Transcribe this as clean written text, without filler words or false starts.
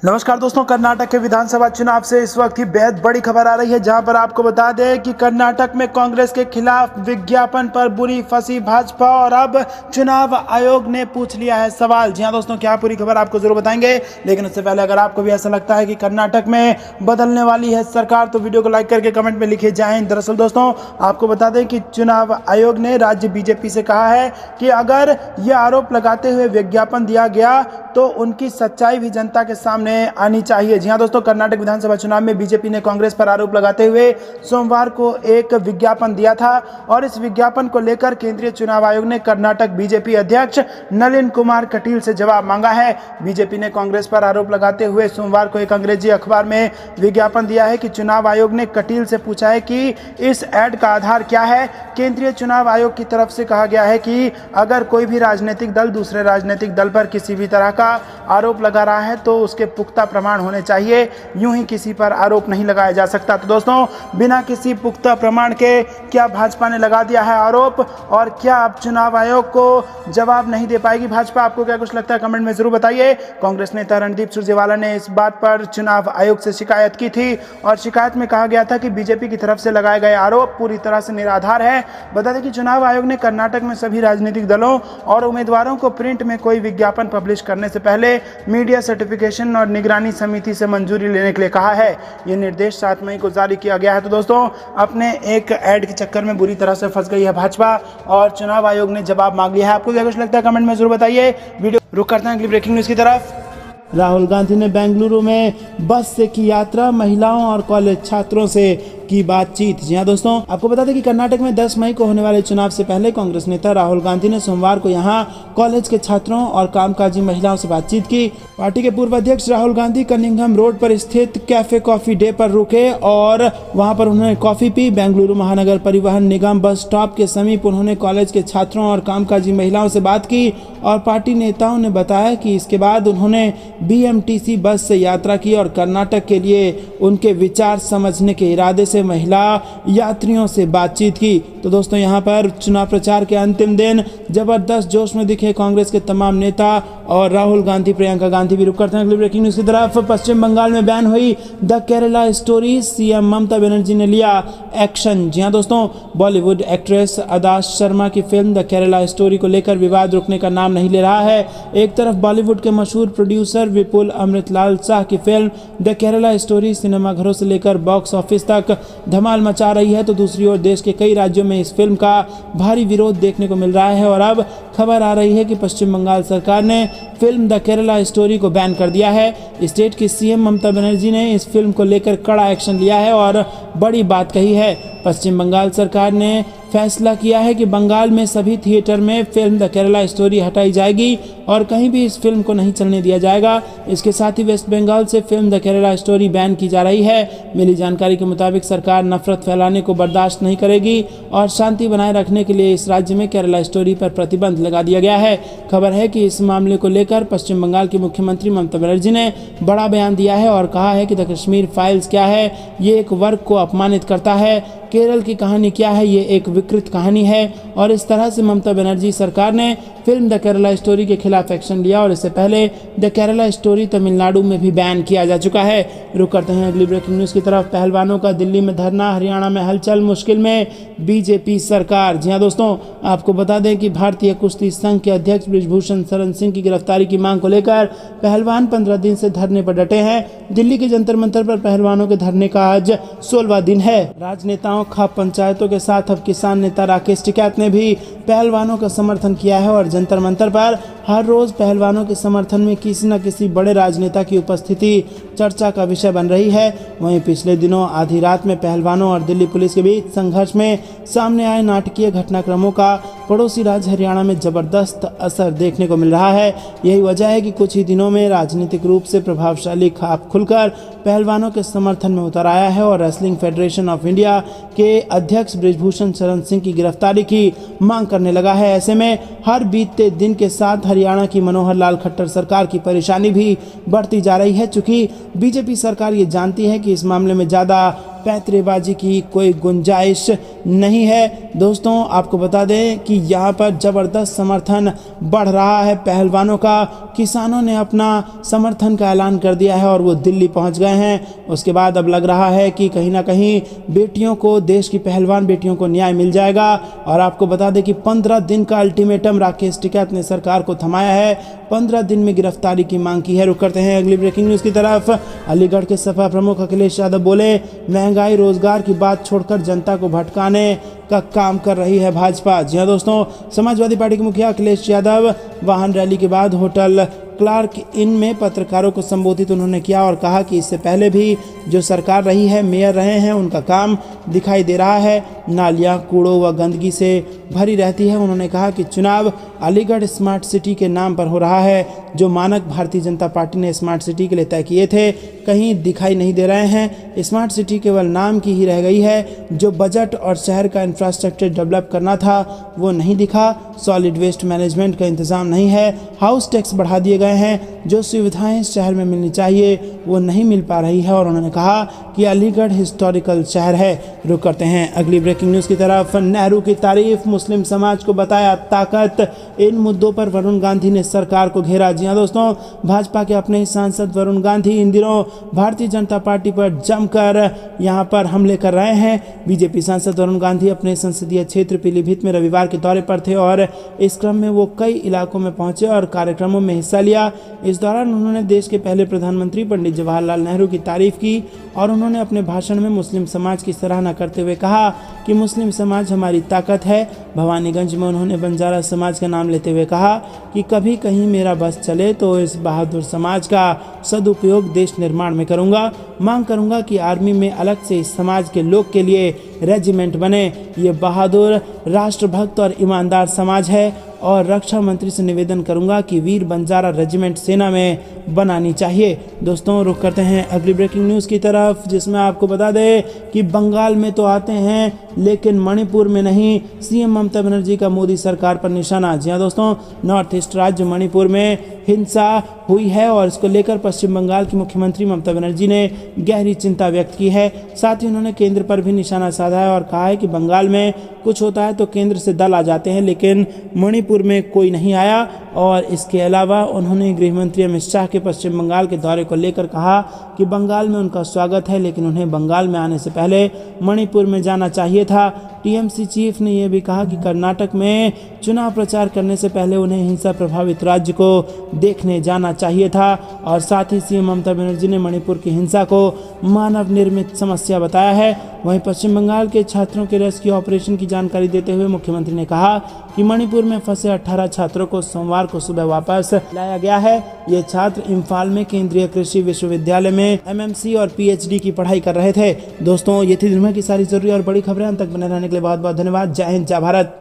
नमस्कार दोस्तों, कर्नाटक के विधानसभा चुनाव से इस वक्त की बेहद बड़ी खबर आ रही है, जहां पर आपको बता दें कि कर्नाटक में कांग्रेस के खिलाफ विज्ञापन पर बुरी फंसी भाजपा और अब चुनाव आयोग ने पूछ लिया है सवाल। जी हां दोस्तों, क्या पूरी खबर आपको जरूर बताएंगे, लेकिन उससे पहले अगर आपको भी ऐसा लगता है कि कर्नाटक में बदलने वाली है सरकार तो वीडियो को लाइक करके कमेंट में लिखिए जय हिंद। दरअसल दोस्तों आपको बता दें कि चुनाव आयोग ने राज्य बीजेपी से कहा है कि अगर यह आरोप लगाते हुए विज्ञापन दिया गया तो उनकी सच्चाई भी जनता के सामने आनी चाहिए। जी हां दोस्तों, कर्नाटक विधानसभा चुनाव में बीजेपी ने कांग्रेस पर आरोप लगाते हुए सोमवार को एक विज्ञापन दिया था और इस विज्ञापन को लेकर केंद्रीय चुनाव आयोग ने कर्नाटक बीजेपी अध्यक्ष नलिन कुमार कटील से जवाब मांगा है। बीजेपी ने कांग्रेस पर आरोप लगाते हुए सोमवार को एक अंग्रेजी अखबार में विज्ञापन दिया है कि चुनाव आयोग ने कटील से पूछा है कि इस ऐड का आधार क्या है। केंद्रीय चुनाव आयोग की तरफ से कहा गया है कि अगर कोई भी राजनीतिक दल दूसरे राजनीतिक दल पर किसी भी तरह का आरोप लगा रहा है तो उसके पुख्ता प्रमाण होने चाहिए, यूं ही किसी पर आरोप नहीं लगाया जा सकता। तो दोस्तों, बिना किसी पुख्ता प्रमाण के क्या भाजपा ने लगा दिया है आरोप और क्या अब चुनाव आयोग को जवाब नहीं दे पाएगी भाजपा? आपको क्या कुछ लगता है कमेंट में जरूर बताइए। कांग्रेस नेता रणदीप सुरजेवाला ने इस बात पर चुनाव आयोग से शिकायत की थी और शिकायत में कहा गया था कि बीजेपी की तरफ से लगाए गए आरोप पूरी तरह से निराधार है। बता दें कि चुनाव आयोग ने कर्नाटक में सभी राजनीतिक दलों और उम्मीदवारों को प्रिंट में कोई विज्ञापन पब्लिश करने से पहले मीडिया सर्टिफिकेशन और निगरानी समिति से मंजूरी लेने के लिए कहा है। यह निर्देश 7 मई को जारी किया गया है। तो दोस्तों, अपने एक ऐड के चक्कर में बुरी तरह से फंस गई है भाजपा और चुनाव आयोग ने जवाब मांग लिया है। आपको क्या कुछ लगता है कमेंट में जरूर बताइए। वीडियो रुक करते हैं अगली ब्रेकिंग न्यूज की तरफ। राहुल गांधी ने बेंगलुरु में बस से की यात्रा, महिलाओं और कॉलेज छात्रों से की बातचीत। जी हां दोस्तों, आपको बता दें कि कर्नाटक में 10 मई को होने वाले चुनाव से पहले कांग्रेस नेता राहुल गांधी ने सोमवार को यहां कॉलेज के छात्रों और कामकाजी महिलाओं से बातचीत की। पार्टी के पूर्व अध्यक्ष राहुल गांधी कनिंघम रोड पर स्थित कैफे कॉफी डे पर रुके और वहां पर उन्होंने कॉफी पी। बेंगलुरु महानगर परिवहन निगम बस स्टॉप के समीप उन्होंने कॉलेज के छात्रों और कामकाजी महिलाओं से बात की और पार्टी नेताओं ने बताया कि इसके बाद उन्होंने बीएमटीसी बस से यात्रा की और कर्नाटक के लिए उनके विचार समझने के इरादे से महिला यात्रियों से बातचीत की। तो दोस्तों, यहां पर चुनाव प्रचार के अंतिम दिन जबरदस्त जोश में दिखे कांग्रेस के तमाम नेता और राहुल गांधी, प्रियंका गांधी भी। रुक करते हैं अगली ब्रेकिंग न्यूज की तरफ। पश्चिम बंगाल में बैन हुई the Kerala story, CM Mamata Banerjee ने लिया एक्शन। जी हां दोस्तों, बॉलीवुड एक्ट्रेस आदाश शर्मा की फिल्म द केरला स्टोरी को लेकर विवाद रुकने का नाम नहीं ले रहा है। एक तरफ बॉलीवुड के मशहूर प्रोड्यूसर विपुल अमृतलाल शाह की फिल्म द केरला स्टोरी सिनेमाघरों से लेकर बॉक्स ऑफिस तक धमाल मचा रही है, तो दूसरी ओर देश के कई राज्यों में इस फिल्म का भारी विरोध देखने को मिल रहा है और अब खबर आ रही है कि पश्चिम बंगाल सरकार ने फिल्म द केरला स्टोरी को बैन कर दिया है। स्टेट की सीएम ममता बनर्जी ने इस फिल्म को लेकर कड़ा एक्शन लिया है और बड़ी बात कही है। पश्चिम बंगाल सरकार ने फैसला किया है कि बंगाल में सभी थिएटर में फिल्म द केरला स्टोरी हटाई जाएगी और कहीं भी इस फिल्म को नहीं चलने दिया जाएगा। इसके साथ ही वेस्ट बंगाल से film the Kerala story ban की जा रही है। मिली जानकारी के मुताबिक सरकार नफरत फैलाने को बर्दाश्त नहीं करेगी और शांति बनाए रखने के लिए इस राज्य में केरला स्टोरी पर प्रतिबंध लगा दिया गया है। खबर है कि इस मामले को लेकर पश्चिम बंगाल की मुख्यमंत्री ममता बनर्जी ने बड़ा बयान दिया है और कहा है कि द कश्मीर फाइल्स क्या है, ये एक वर्ग को अपमानित करता है। केरल की कहानी क्या है, ये एक विकृत कहानी है। और इस तरह से ममता बनर्जी सरकार ने फिल्म द केरला स्टोरी के खिलाफ एक्शन लिया और इससे पहले द केरला स्टोरी तमिलनाडु में भी बैन किया जा चुका है। रुक करते हैं अगली ब्रेकिंग न्यूज की तरफ। पहलवानों का दिल्ली में धरना, हरियाणा में हलचल, मुश्किल में बीजेपी सरकार। जी हां दोस्तों, आपको बता दें कि भारतीय कुश्ती संघ के अध्यक्ष बृजभूषण शरण सिंह की गिरफ्तारी की मांग को लेकर पहलवान 15 दिन से धरने पर डटे हैं। दिल्ली के जंतर मंतर पर पहलवानों के धरने का आज 16वां दिन है। राजनेताओं, खाप पंचायतों के साथ अब किसान नेता राकेश टिकैत ने भी पहलवानों का समर्थन किया है और जंतर मंतर पर हर रोज पहलवानों के समर्थन में किसी न किसी बड़े राजनेता की उपस्थिति चर्चा का विषय बन रही है। वहीं पिछले दिनों आधी रात में पहलवानों और दिल्ली पुलिस के बीच संघर्ष में सामने आए नाटकीय घटनाक्रमों का पड़ोसी राज्य हरियाणा में जबरदस्त असर देखने को मिल रहा है। यही वजह है कि कुछ ही दिनों में राजनीतिक रूप से प्रभावशाली खाप खुलकर पहलवानों के समर्थन में उतर आया है और रेसलिंग फेडरेशन ऑफ इंडिया के अध्यक्ष बृजभूषण शरण सिंह की गिरफ्तारी की मांग करने लगा है। ऐसे में हर बीतते दिन के साथ हरियाणा की मनोहर लाल खट्टर सरकार की परेशानी भी बढ़ती जा रही है। चूंकि बीजेपी सरकार ये जानती है कि इस मामले में ज़्यादा पैंतरेबाजी की कोई गुंजाइश नहीं है। दोस्तों आपको बता दें कि यहाँ पर ज़बरदस्त समर्थन बढ़ रहा है पहलवानों का। किसानों ने अपना समर्थन का ऐलान कर दिया है और वो दिल्ली पहुँच गए हैं। उसके बाद अब लग रहा है कि कहीं ना कहीं बेटियों को, देश की पहलवान बेटियों को न्याय मिल जाएगा। और आपको बता दें कि 15 दिन का अल्टीमेटम राकेश टिकैत ने सरकार को थमाया है। 15 दिन में गिरफ्तारी की मांग की है। रुक करते हैं अगली ब्रेकिंग न्यूज़ की तरफ। अलीगढ़ के सपा प्रमुख अखिलेश यादव बोले, महंगाई रोजगार की बात छोड़कर जनता को भटकाने का काम कर रही है भाजपा। जी हाँ दोस्तों, समाजवादी पार्टी के मुखिया अखिलेश यादव वाहन रैली के बाद होटल क्लार्क इन में पत्रकारों को संबोधित उन्होंने किया और कहा कि इससे पहले भी जो सरकार रही है, मेयर रहे हैं, उनका काम दिखाई दे रहा है। नालियां कूड़ों व गंदगी से भरी रहती है। उन्होंने कहा कि चुनाव अलीगढ़ स्मार्ट सिटी के नाम पर हो रहा है। जो मानक भारतीय जनता पार्टी ने स्मार्ट सिटी के लिए तय किए थे, कहीं दिखाई नहीं दे रहे हैं। स्मार्ट सिटी केवल नाम की ही रह गई है। जो बजट और शहर का इंफ्रास्ट्रक्चर डेवलप करना था वो नहीं दिखा। सॉलिड वेस्ट मैनेजमेंट का इंतजाम नहीं है। हाउस टैक्स बढ़ा दिए गए हैं। जो सुविधाएं शहर में मिलनी चाहिए वो नहीं मिल पा रही है। और उन्होंने कहा कि अलीगढ़ हिस्टोरिकल शहर है। रुक करते हैं अगली ब्रेकिंग न्यूज़ की तरफ। नेहरू की तारीफ, मुस्लिम समाज को बताया ताकत। इन मुद्दों पर वरुण गांधी ने सरकार को घेरा। जी हाँ दोस्तों, भाजपा के अपने ही सांसद वरुण गांधी इन दिनों भारतीय जनता पार्टी पर जमकर यहाँ पर हमले कर रहे हैं। बीजेपी सांसद वरुण गांधी अपने संसदीय क्षेत्र पीलीभीत में रविवार के दौरे पर थे और इस क्रम में वो कई इलाकों में पहुंचे और कार्यक्रमों में हिस्सा लिया। इस दौरान उन्होंने देश के पहले प्रधानमंत्री पंडित जवाहरलाल नेहरू की तारीफ की और उन्होंने अपने भाषण में मुस्लिम समाज की सराहना करते हुए कहा कि मुस्लिम समाज हमारी ताकत है। भवानीगंज में उन्होंने बंजारा समाज का नाम लेते हुए कहा कि कभी कहीं मेरा बस चले तो इस बहादुर समाज का सदुपयोग देश निर्माण में करूंगा। मांग करूंगा कि आर्मी में अलग से इस समाज के लोग के लिए रेजिमेंट बने। ये बहादुर, राष्ट्रभक्त और ईमानदार समाज है और रक्षा मंत्री से निवेदन करूंगा कि वीर बंजारा रेजिमेंट सेना में बनानी चाहिए। दोस्तों रुक करते हैं अगली ब्रेकिंग न्यूज़ की तरफ, जिसमें आपको बता दें कि बंगाल में तो आते हैं लेकिन मणिपुर में नहीं। सीएम ममता बनर्जी का मोदी सरकार पर निशाना। जी हाँ दोस्तों, नॉर्थ ईस्ट राज्य मणिपुर में हिंसा हुई है और इसको लेकर पश्चिम बंगाल की मुख्यमंत्री ममता बनर्जी ने गहरी चिंता व्यक्त की है। साथ ही उन्होंने केंद्र पर भी निशाना साधा है और कहा है कि बंगाल में कुछ होता है तो केंद्र से दल आ जाते हैं, लेकिन मणिपुर में कोई नहीं आया। और इसके अलावा उन्होंने गृह मंत्री अमित शाह के पश्चिम बंगाल के दौरे को लेकर कहा कि बंगाल में उनका स्वागत है, लेकिन उन्हें बंगाल में आने से पहले मणिपुर में जाना चाहिए था। टीएमसी चीफ ने यह भी कहा कि कर्नाटक में चुनाव प्रचार करने से पहले उन्हें हिंसा प्रभावित राज्य को देखने जाना चाहिए था। और साथ ही सीएम ममता बनर्जी ने मणिपुर की हिंसा को मानव निर्मित समस्या बताया है। वहीं पश्चिम बंगाल के छात्रों के रेस्क्यू ऑपरेशन की जानकारी देते हुए मुख्यमंत्री ने कहा कि मणिपुर में फंसे 18 छात्रों को सोमवार को सुबह वापस लाया गया है। ये छात्र इम्फाल में केंद्रीय कृषि विश्वविद्यालय में एमएमसी और पीएचडी की पढ़ाई कर रहे थे। दोस्तों ये थी दिन भर की सारी जरूरी और बड़ी खबरें। अंत तक बने रहने के लिए बहुत बहुत धन्यवाद। जय हिंद, जय भारत।